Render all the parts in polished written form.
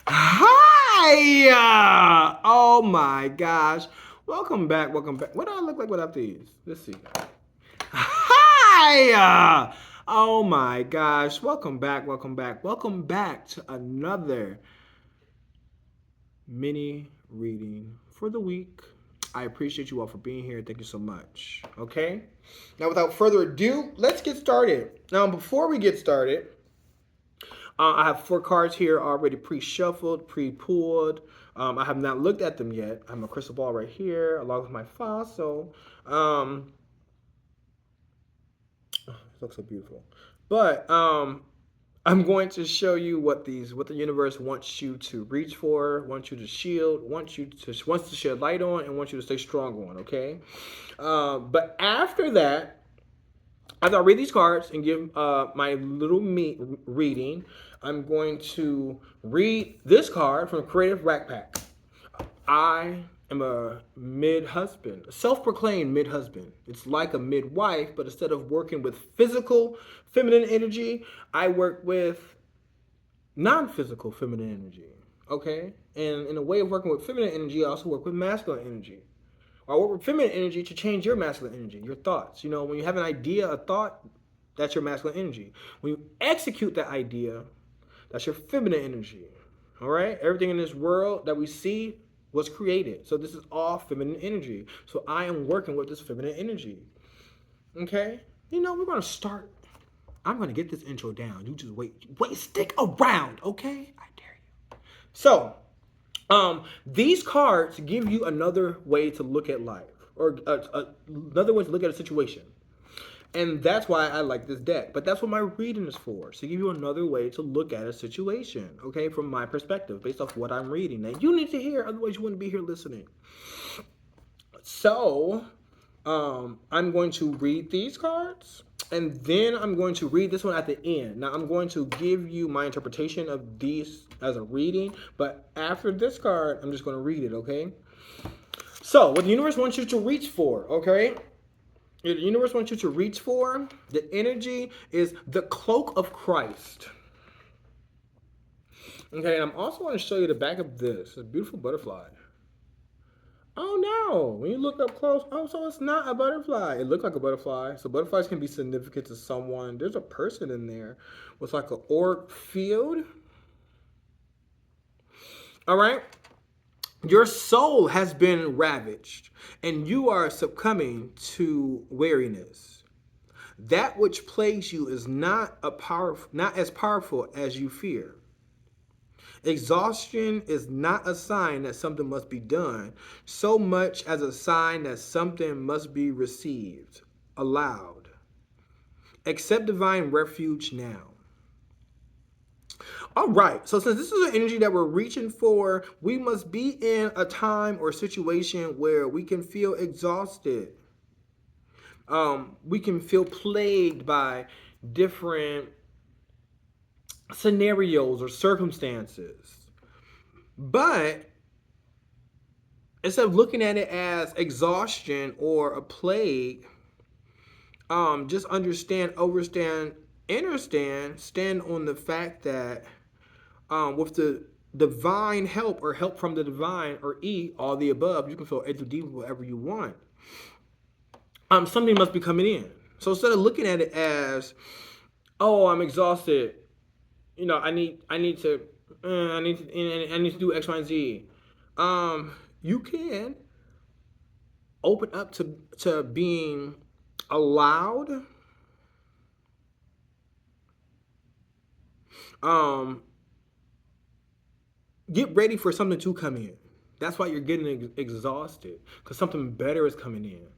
Hi! Oh my gosh. Welcome back. Welcome back. What do I look like without these? Let's see. Hi! Oh my gosh. Welcome back. Welcome back. Welcome back to another mini reading for the week. I appreciate you all for being here. Thank you so much. Okay? Now, without further ado, let's get started. Now, before we get started, I have 4 cards here already pre-shuffled, pre-pulled. I have not looked at them yet. I have my crystal ball right here, along with my fossil. It looks so beautiful. But I'm going to show you what the universe wants you to reach for, wants you to shield, wants to shed light on, and wants you to stay strong on. Okay. But after that, after I read these cards and give my little reading, I'm going to read this card from Creative Rack Pack. I am a mid-husband, a self-proclaimed mid-husband. It's like a midwife, but instead of working with physical feminine energy, I work with non-physical feminine energy. Okay? And in a way of working with feminine energy, I also work with masculine energy. Or work with feminine energy to change your masculine energy, your thoughts. You know, when you have an idea, a thought, that's your masculine energy. When you execute that idea, that's your feminine energy. All right? Everything in this world that we see was created. So this is all feminine energy. So I am working with this feminine energy. Okay? You know, we're going to start. I'm going to get this intro down. You just wait, stick around, okay? I dare you. So, these cards give you another way to look at life, or another way to look at a situation. And that's why I like this deck. But that's what my reading is for. To give you another way to look at a situation, okay, from my perspective, based off what I'm reading. That you need to hear, otherwise you wouldn't be here listening. So, I'm going to read these cards, and then I'm going to read this one at the end. Now, I'm going to give you my interpretation of these as a reading, but after this card, I'm just going to read it, okay? So, what the universe wants you to reach for, okay? The universe wants you to reach for, the energy is the Cloak of Christ. Okay, and I'm also going to show you the back of this. It's a beautiful butterfly. Oh no, when you look up close, oh, so it's not a butterfly. It looked like a butterfly. So butterflies can be significant to someone. There's a person in there with like an auric field. All right. Your soul has been ravaged and you are succumbing to weariness. That which plagues you is not as powerful as you fear. Exhaustion is not a sign that something must be done, so much as a sign that something must be received, allowed. Accept divine refuge now. All right, so since this is an energy that we're reaching for, we must be in a time or situation where we can feel exhausted. We can feel plagued by different scenarios or circumstances. But instead of looking at it as exhaustion or a plague, just stand on the fact that with the divine help or help from the divine or all the above, you can feel enter deep whatever you want. Something must be coming in. So instead of looking at it as, oh, I'm exhausted, you know, I need to do X, Y, and Z. You can open up to being allowed, um get ready for something to come in. That's why you're getting exhausted, because something better is coming in,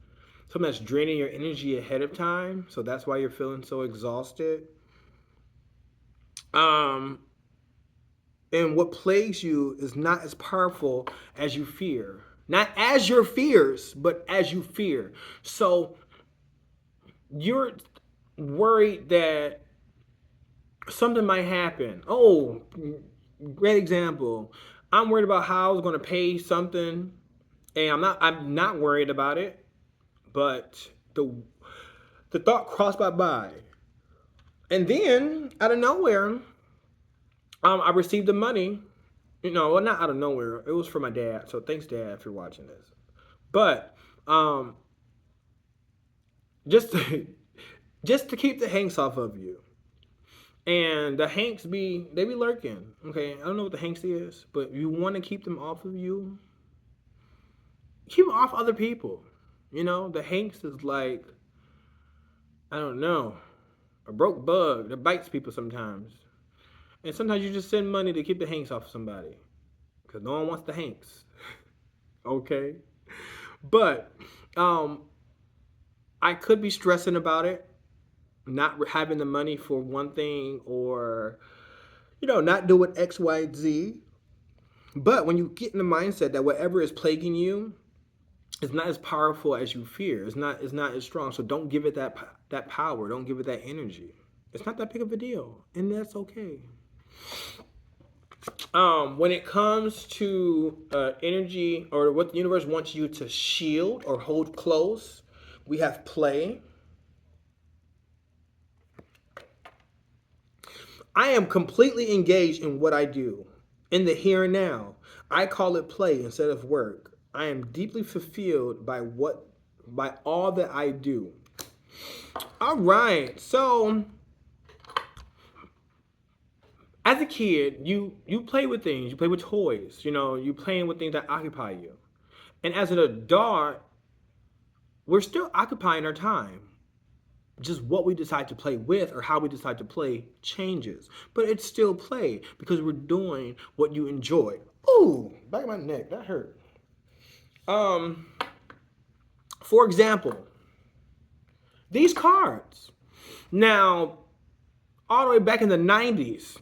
something that's draining your energy ahead of time. So that's why you're feeling so exhausted. um and what plagues you is not as powerful as you fear, not as your fears, but as you fear. So you're worried that something might happen. Oh, great example. I'm worried about how I was going to pay something, and I'm not worried about it, but the thought crossed my mind. And then out of nowhere, I received the money, Well, not out of nowhere. It was for my dad. So thanks, Dad, if you're watching this. But um, just to, just to keep the hanks off of you. And the hanks they be lurking. Okay, I don't know what the hanks is, but you want to keep them off of you. Keep them off other people. The hanks is like, I don't know, a broke bug that bites people sometimes. And sometimes you just send money to keep the hanks off of somebody because no one wants the hanks. Okay, but um, I could be stressing about it, not having the money for one thing, or not doing X, Y, Z. But when you get in the mindset that whatever is plaguing you is not as powerful as you fear, it's not as strong. So don't give it that power. Don't give it that energy. It's not that big of a deal, and that's okay. When it comes to energy or what the universe wants you to shield or hold close, we have play. I am completely engaged in what I do, in the here and now. I call it play instead of work. I am deeply fulfilled by all that I do. All right. So, as a kid, you play with things. You play with toys. You playing with things that occupy you. And as an adult, we're still occupying our time. Just what we decide to play with or how we decide to play changes. But it's still play because we're doing what you enjoy. Ooh, back of my neck, that hurt. Um, for example, these cards. Now, all the way back in the 90s,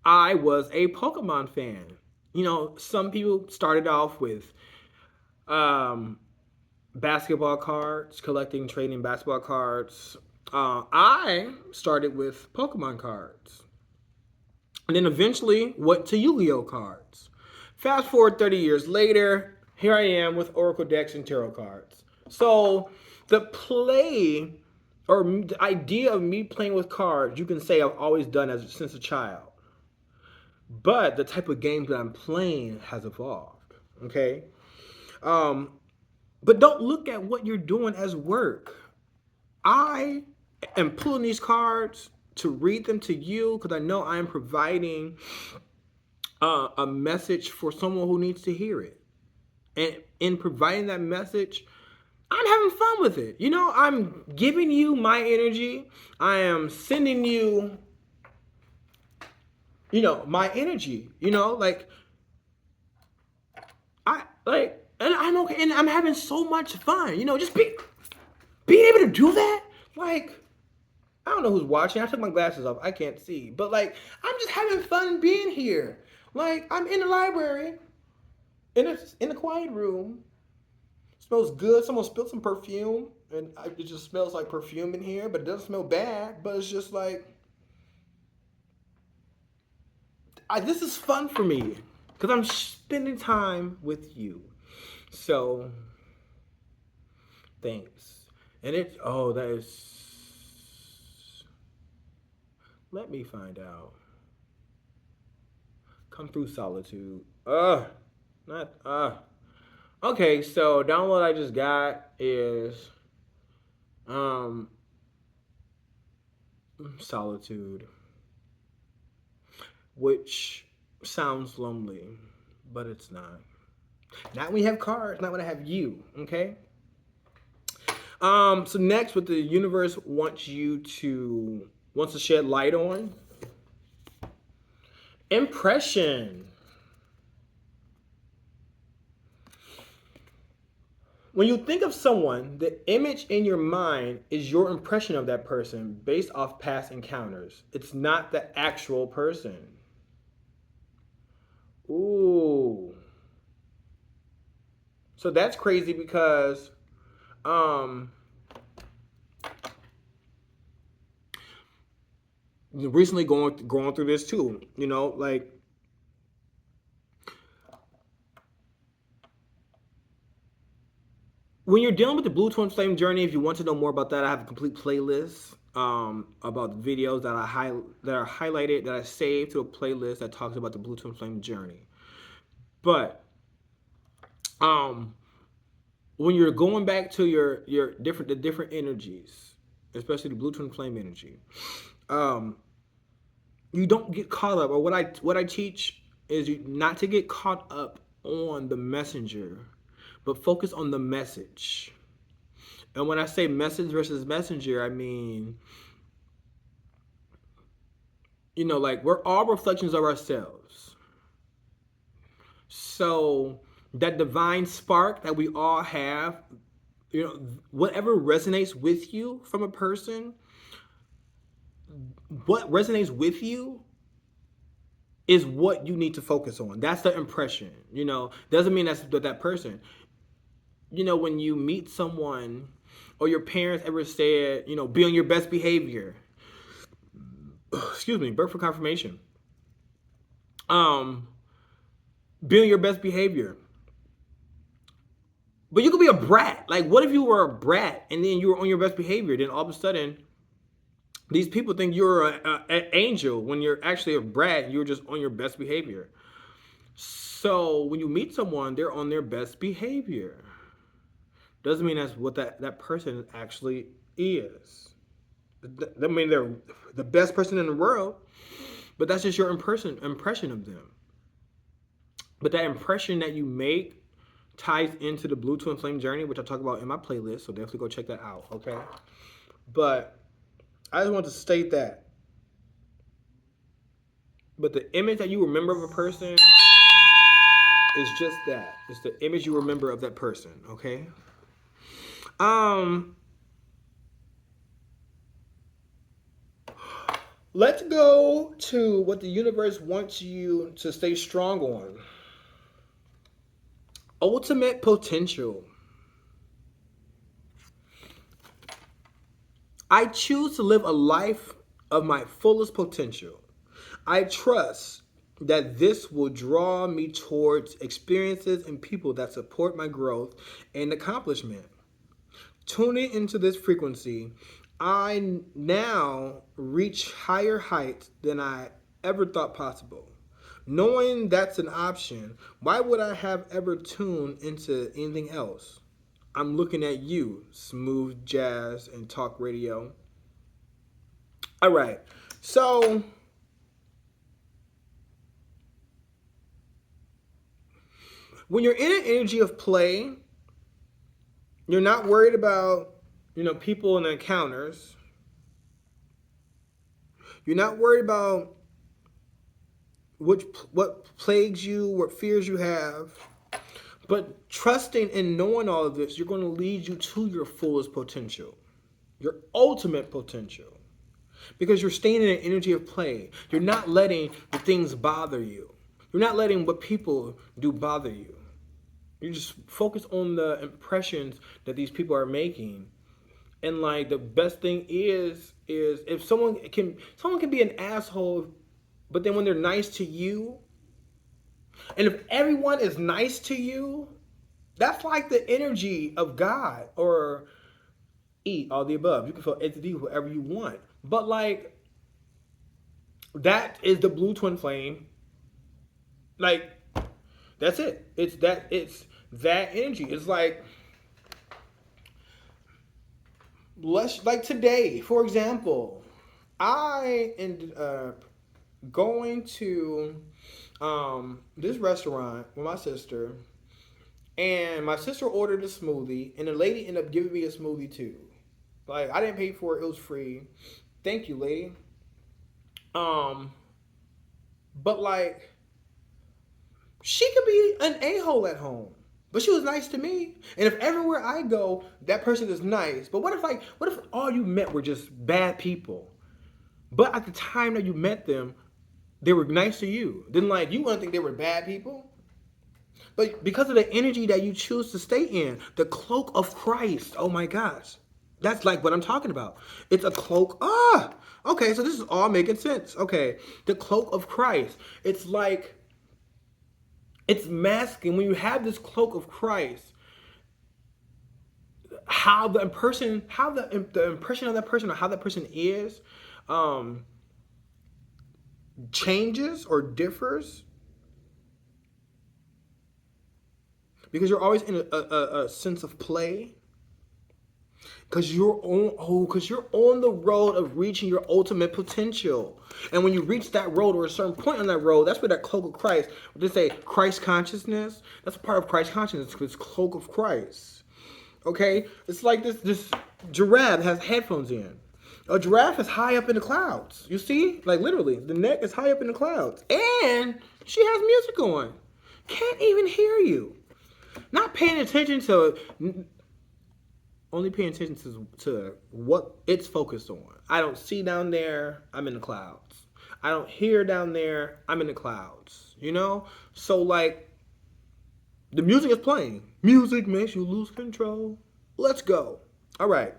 I was a Pokemon fan. Some people started off with um, basketball cards, collecting, trading basketball cards. I started with Pokemon cards. And then eventually went to Yu-Gi-Oh cards. Fast forward 30 years later, here I am with Oracle decks and tarot cards. So the play or the idea of me playing with cards, you can say I've always done since a child. But the type of games that I'm playing has evolved. Okay? Um, but don't look at what you're doing as work. I am pulling these cards to read them to you because I know I am providing a message for someone who needs to hear it. And in providing that message, I'm having fun with it. I'm giving you my energy. I am sending you, my energy. And I'm okay, and I'm having so much fun. Just being able to do that. Like, I don't know who's watching. I took my glasses off. I can't see. But like, I'm just having fun being here. Like, I'm in the library, in a quiet room. It smells good. Someone spilled some perfume, and it just smells like perfume in here. But it doesn't smell bad. But it's just like, this is fun for me because I'm spending time with you. So, thanks. And that is. Let me find out. Come through solitude. Not Okay, so download I just got is um solitude, which sounds lonely, but it's not. Not when you have cards, not when I have you, okay? So next what the universe wants to shed light on. Impression. When you think of someone, the image in your mind is your impression of that person based off past encounters. It's not the actual person. Ooh. So that's crazy because recently going through this too, like when you're dealing with the Blue Twin Flame journey, if you want to know more about that, I have a complete playlist about the videos that are highlighted that I saved to a playlist that talks about the Blue Twin Flame journey. But um, when you're going back to your different energies, especially the Blue Twin Flame energy, um, you don't get caught up. Or what I teach is you not to get caught up on the messenger, but focus on the message. And when I say message versus messenger, I mean, like we're all reflections of ourselves. So that divine spark that we all have, whatever resonates with you from a person, what resonates with you is what you need to focus on. That's the impression. Doesn't mean that's that person. When you meet someone, or your parents ever said, be on your best behavior. Excuse me, birth for confirmation. Um, be on your best behavior. But you could be a brat. Like, what if you were a brat and then you were on your best behavior? Then all of a sudden, these people think you're an angel when you're actually a brat and you're just on your best behavior. So when you meet someone, they're on their best behavior. Doesn't mean that's what that person actually is. I mean, they're the best person in the world, but that's just your impression of them. But that impression that you make ties into the Blue Twin Flame journey, which I talk about in my playlist. So definitely go check that out. Okay. But I just want to state that. But the image that you remember of a person is just that. It's the image you remember of that person. Okay. Let's go to what the universe wants you to stay strong on. Ultimate potential. I choose to live a life of my fullest potential. I trust that this will draw me towards experiences and people that support my growth and accomplishment. Tuning into this frequency, I now reach higher heights than I ever thought possible. Knowing that's an option, why would I have ever tuned into anything else? I'm looking at you, smooth jazz and talk radio. All right. So, when you're in an energy of play, you're not worried about, people and encounters. You're not worried about what plagues you, what fears you have. But trusting and knowing all of this, you're going to lead you to your fullest potential, your ultimate potential. Because you're staying in an energy of play. You're not letting the things bother you. You're not letting what people do bother you. You just focus on the impressions that these people are making. And like the best thing is if someone can be an asshole, but then when they're nice to you, and if everyone is nice to you, that's like the energy of God or E, all the above. You can feel entity whoever you want. But like that is the Blue Twin Flame. Like that's it. It's that energy. It's like like today, for example, I ended up going to this restaurant with my sister, and my sister ordered a smoothie, and the lady ended up giving me a smoothie too. Like I didn't pay for it; it was free. Thank you, lady. But like, she could be an a-hole at home, but she was nice to me. And if everywhere I go, that person is nice. But what if all you met were just bad people? But at the time that you met them, they were nice to you. Then like you wouldn't think they were bad people. But because of the energy that you choose to stay in, the cloak of Christ. Oh my gosh. That's like what I'm talking about. It's a cloak. Okay, so this is all making sense. Okay. The cloak of Christ. It's like it's masking. When you have this cloak of Christ, how the impression, the impression of that person or how that person is, changes or differs because you're always in a sense of play. Because you're on the road of reaching your ultimate potential. And when you reach that road or a certain point on that road, that's where that cloak of Christ, they say Christ consciousness, that's a part of Christ consciousness, it's cloak of Christ. Okay? It's like this giraffe has headphones in. A giraffe is high up in the clouds. You see? Like literally, the neck is high up in the clouds. And she has music on. Can't even hear you. Not paying attention to, only paying attention to what it's focused on. I don't see down there, I'm in the clouds. I don't hear down there, I'm in the clouds. You know? So like, the music is playing. Music makes you lose control. Let's go. All right.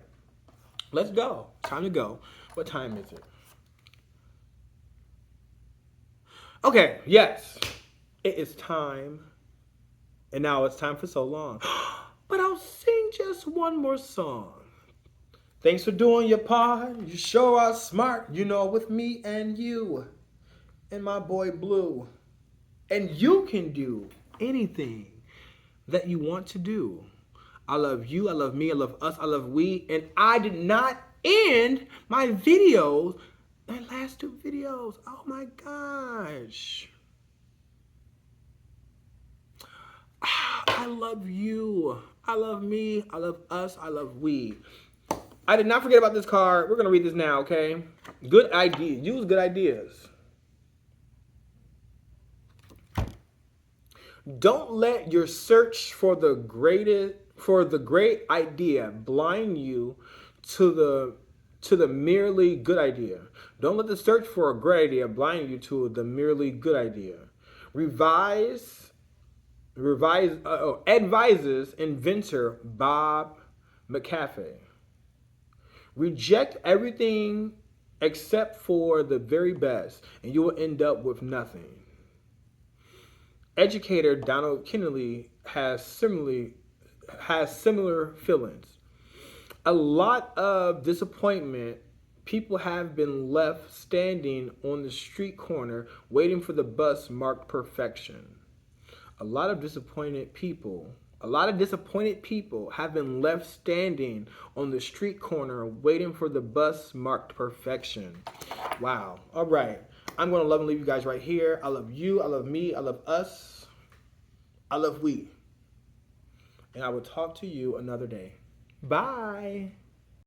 Let's go. Time to go. What time is it? Okay, yes. It is time. And now it's time for so long. But I'll sing just one more song. Thanks for doing your part. You sure are smart. You know, with me and you. And my boy Blue. And you can do anything that you want to do. I love you, I love me, I love us, I love we. And I did not end my videos, my last 2 videos. Oh my gosh. I love you. I love me, I love us, I love we. I did not forget about this card. We're going to read this now, okay? Good idea. Use good ideas. Don't let your search for the great idea blind you to the merely good idea. Don't let the search for a great idea blind you to the merely good idea. Advises inventor Bob McAfee. Reject everything except for the very best, and you will end up with nothing. Educator Donald Kennedy has similar feelings. A lot of disappointment. People have been left standing on the street corner waiting for the bus marked perfection. A lot of disappointed people have been left standing on the street corner waiting for the bus marked perfection. Wow. All right. I'm going to love and leave you guys right here. I love you. I love me. I love us. I love we. And I will talk to you another day. Bye.